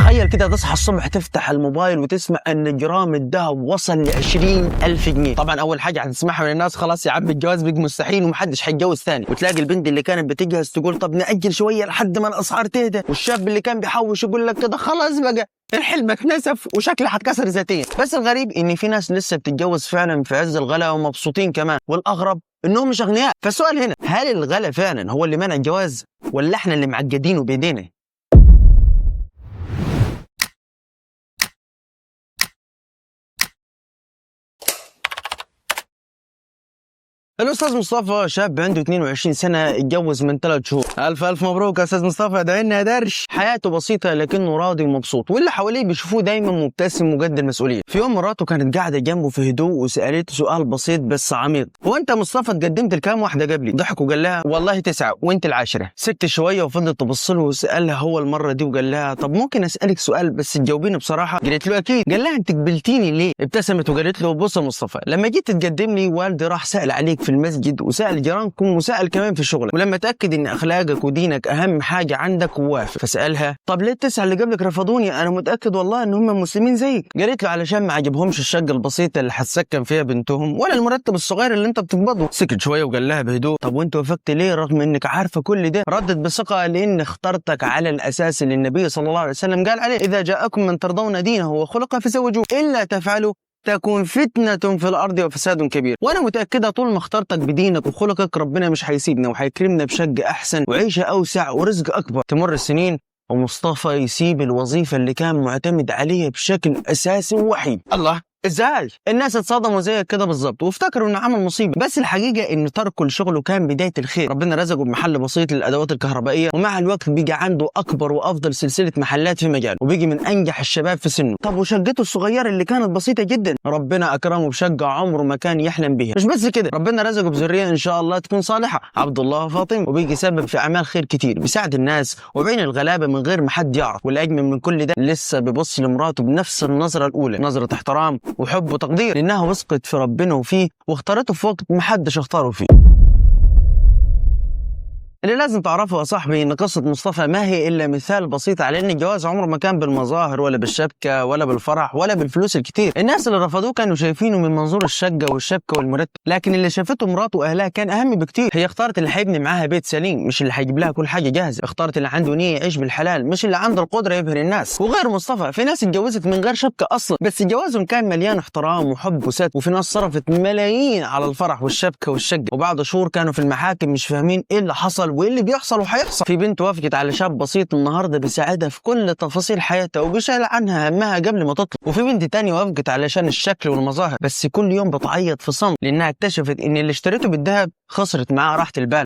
تخيل كده تصحى الصبح تفتح الموبايل وتسمع ان جرام الذهب وصل ل 20,000 جنيه. طبعا اول حاجه هتسمعها من الناس خلاص يا عم الجواز بقى مستحيل ومحدش هيتجوز ثاني، وتلاقي البنت اللي كانت بتجهز تقول طب نأجل شويه لحد ما الاسعار تهدى، والشاب اللي كان بيحوش يقول لك كده خلاص بقى الحلم اتنسف وشكله هتكسر ذاتيا. بس الغريب ان في ناس لسه بتتجوز فعلا في عز الغلا ومبسوطين كمان، والاغرب انهم مش اغنياء. فالسؤال هنا، هل الغلا فعلا هو اللي منع الجواز ولا احنا اللي معقدينه بايدينا؟ الأستاذ مصطفى شاب عنده 22 سنة، اتجوز من 3 شهور. ألف مبروك يا أستاذ مصطفى، ادعي لنا يا درش. حياته بسيطة لكنه راضي ومبسوط، واللي حواليه بيشوفوه دايما مبتسم وقد المسؤولية. في يوم مراته كانت قاعدة جنبه في هدوء وسألته سؤال بسيط بس عميق: هو أنت مصطفى اتقدمت لكام واحدة قبلي؟ ضحك وقال لها والله 9 وأنت ال10. سكت شوية وفضلت تبص له وسألها هو المرة دي وقال لها طب ممكن أسألك سؤال بس تجاوبيني بصراحة؟ قالت له أكيد. قال لها أنت قبلتيني ليه؟ ابتسمت وقالت له بص يا مصطفى، لما جيت تتقدم لي والدي راح سأل عليك في المسجد وسأل جيرانكم وسأل كمان في شغلك، ولما تأكد ان اخلاقك ودينك اهم حاجة عندك ووافق. فسألها طب ليه ال9 اللي قبلك رفضوني؟ انا متأكد والله ان هم مسلمين زيك. قالت له علشان ما عجبهمش الشقة البسيطة اللي هتسكن فيها بنتهم ولا المرتب الصغير اللي انت بتقبضه. سكت شوية وقال لها بهدوء طب وانت وافقت ليه رغم انك عارفة كل ده؟ ردت بثقة لان اخترتك على الاساس اللي النبي صلى الله عليه وسلم قال عليه: اذا جاءكم من ترضون دينه وخلقه فزوجوه، الا تفعلوا تكون فتنة في الأرض وفساد كبير. وأنا متأكدة طول ما اخترتك بدينك وخلقك ربنا مش هيسيبنا وهيكرمنا بشقة أحسن وعيشة أوسع ورزق أكبر. تمر السنين ومصطفى يسيب الوظيفة اللي كان معتمد عليها بشكل أساسي ووحيد. الله، ازاي؟ الناس اتصدموا زيك كده بالظبط وافتكروا انه عمل مصيبه، بس الحقيقه ان تركه لشغله كان بدايه الخير. ربنا رزقه بمحل بسيط للادوات الكهربائيه، ومع الوقت بقى عنده اكبر وافضل سلسله محلات في مجاله، وبقي من انجح الشباب في سنه. طب وشقته الصغيره اللي كانت بسيطه جدا، ربنا اكرمه بشقه عمره ما كان يحلم بها. مش بس كده، ربنا رزقه بذريه ان شاء الله تكون صالحه، عبد الله وفاطمه، وبقي سبب في اعمال خير كتير، بيساعد الناس وبين الغلابه من غير ما حد يعرف. والاجمل من كل ده لسه بيبص لمراته بنفس النظره الاولى، نظره احترام وحب وتقدير، لأنها وثقت في ربنا وفيه واختارته في وقت محدش اختاره فيه. اللي لازم تعرفه يا صاحبي ان قصة مصطفى ما هي الا مثال بسيط على ان الجواز عمره ما كان بالمظاهر ولا بالشبكة ولا بالفرح ولا بالفلوس الكتير. الناس اللي رفضوه كانوا شايفينه من منظور الشقة والشبكة والمرتب، لكن اللي شافته مراته واهلها كان اهم بكتير. هي اختارت اللي هيبني معاها بيت سليم، مش اللي هيجيب لها كل حاجة جاهزة. اختارت اللي عنده نية يعيش بالحلال، مش اللي عنده القدرة يبهر الناس. وغير مصطفى في ناس اتجوزت من غير شبكة اصلا، بس جوازهم كان مليان احترام وحب وست. وفي ناس صرفت ملايين على الفرح والشبكة والشقة، وبعد شهور كانوا في المحاكم مش فاهمين ايه اللي حصل وايه اللي بيحصل وهيحصل. في بنت وافقت على شاب بسيط النهارده بيساعدها في كل تفاصيل حياتها وبيشيل عنها همها قبل ما تطلق. وفي بنت تانية وافقت علشان الشكل والمظاهر، بس كل يوم بتعيط في صمت لانها اكتشفت ان اللي اشتريته بالذهب خسرت معاه راحة البال.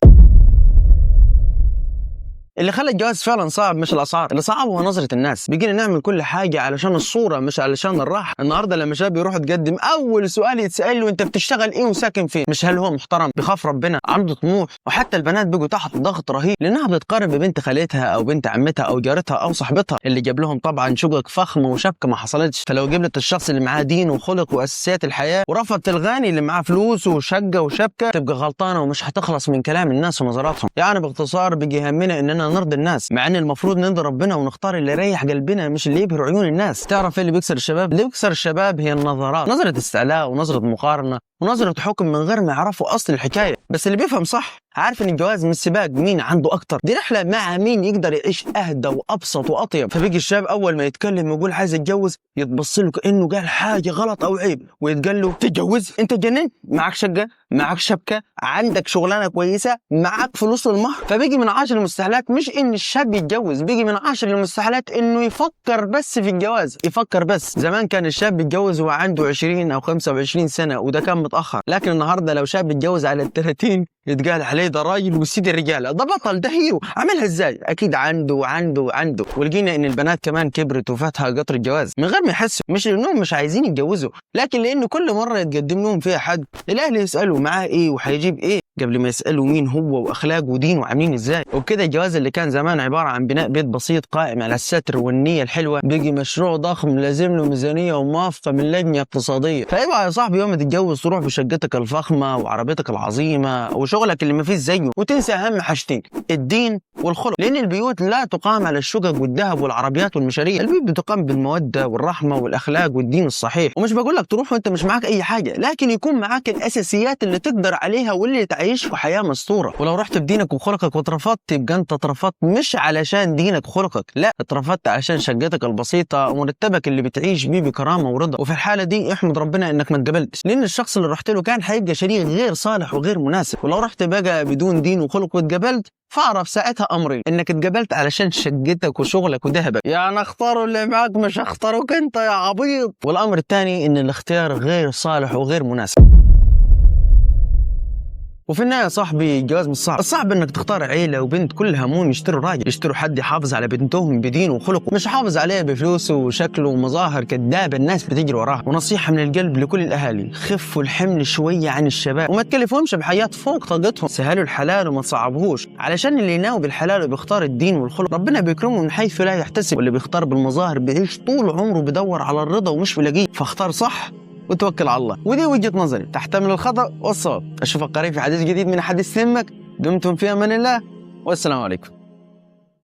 اللي خلى الجواز فعلا صعب مش الاسعار، اللي صعب هو نظره الناس. بيجينا نعمل كل حاجه علشان الصوره مش علشان الراحه. النهارده لما شاب يروح يتقدم اول سؤال يتسال له انت بتشتغل ايه وساكن فين، مش هل هو محترم، بيخاف ربنا، عنده طموح. وحتى البنات بيجوا تحت ضغط رهيب لانها بتقارن ببنت خالتها او بنت عمتها او جارتها او صاحبتها اللي جاب لهم طبعا شقق فخمه وشبكه ما حصلتش. فلو جبت الشخص اللي معاه دين وخلق واساسيات الحياه ورفضت الغني اللي معاه فلوس وشقه وشبكه، تبقى غلطانه ومش هتخلص من كلام الناس ونظراتهم. يعني باختصار بيجي يهمنا اننا نرضي الناس، مع ان المفروض نرضي ربنا ونختار اللي يريح قلبنا مش اللي يبهر عيون الناس. تعرف ايه اللي بيكسر الشباب؟ اللي بيكسر الشباب هي النظرات، نظرة استعلاء ونظرة مقارنة ونظرة حكم من غير ما يعرفوا اصل الحكاية. بس اللي بيفهم صح عارف ان الجواز مش سباق مين عنده اكتر، دي رحلة مع مين يقدر يعيش اهدى وابسط واطيب. فبيجي الشاب اول ما يتكلم ويقول عايز اتجوز يتبص له كانه قال حاجة غلط او عيب، ويتقال له تتجوز؟ انت جننت؟ معك شقة، معك شبكة، عندك شغلانة كويسة، معك فلوس المهر. فبيجي من 10 المستحيلات مش ان الشاب يتجوز، بيجي من 10 المستحيلات انه يفكر بس في الجواز، يفكر بس. زمان كان الشاب يتجوز وهو عنده 20 او 25 سنة وده كان متأخر، لكن النهارده لو شاب يتجوز على ال30 يتقال عليه ده راجل وسيد الرجاله، ده بطل، ده هيرو. عملها ازاي؟ اكيد عنده. ولقينا ان البنات كمان كبرت وفاتها قطر الجواز من غير ما يحسوا، مش لانهم مش عايزين يتجوزوا، لكن لانه كل مره يتقدم لهم فيها حد الاهل يسالوا معاه ايه وهيجيب ايه قبل ما يسالوا مين هو واخلاقه ودينه عاملين ازاي. وبكده الجواز اللي كان زمان عباره عن بناء بيت بسيط قائم على الستر والنيه الحلوه بيجي مشروع ضخم لازم له ميزانيه وموافقه من لجنه اقتصاديه. فاوعى يا صاحبي يوم تتجوز تروح تروح بشقتك الفخمه وعربيتك العظيمه وشغلك اللي ما فيش زيه وتنسى اهم حاجتين، الدين والخلق، لان البيوت لا تقام على الشقق والذهب والعربيات والمشاريع، البيوت بتقام بالموده والرحمه والاخلاق والدين الصحيح. ومش بقول لك تروح وانت مش معاك اي حاجه، لكن يكون معاك الاساسيات اللي تقدر عليها واللي تعيش في حياه مستوره. ولو رحت بدينك وخلقك واترفضت، يبقى انت اترفضت مش علشان دينك وخلقك، لا، اترفضت علشان شقتك البسيطه ومرتبك اللي بتعيش بيه بكرامه ورضا. وفي الحاله دي احمد ربنا انك ما اتقبلتش، لان الشخص اللي رحت له كان هيبقى شريك غير صالح وغير مناسب. ولو رحت بقى بدون دين وخلق واتقبلت، فاعرف ساعتها امري انك اتقبلت علشان شقتك وشغلك وذهبك. يعني اختاروا اللي معاك مش اختاروك انت يا عبيط. والامر الثاني ان الاختيار غير صالح وغير مناسب. وفي النهايه يا صاحبي، الجواز مش صعب، الصعب انك تختار عيله وبنت كل همهم يشتروا راجل، يشتروا حد يحافظ على بنتهم بدينه وخلقه، مش يحافظ عليه بفلوسه وشكله ومظاهر كذابه الناس بتجري وراها. ونصيحه من القلب لكل الاهالي، خفوا الحمل شويه عن الشباب وما تكلفهمش بحياه فوق طاقتهم، سهلوا الحلال وما تصعبوهوش، علشان اللي يناوي بالحلال وبيختار الدين والخلق ربنا بيكرمه من حيث لا يحتسب، واللي بيختار بالمظاهر بيعيش طول عمره بدور على الرضا ومش بيلاقيه. فاختار صح وتوكل على الله. ودي وجهة نظري تحتمل الخطأ والصواب. اشوفك قريب في حديث جديد من حديث سمك. دمتم في امان الله، والسلام عليكم.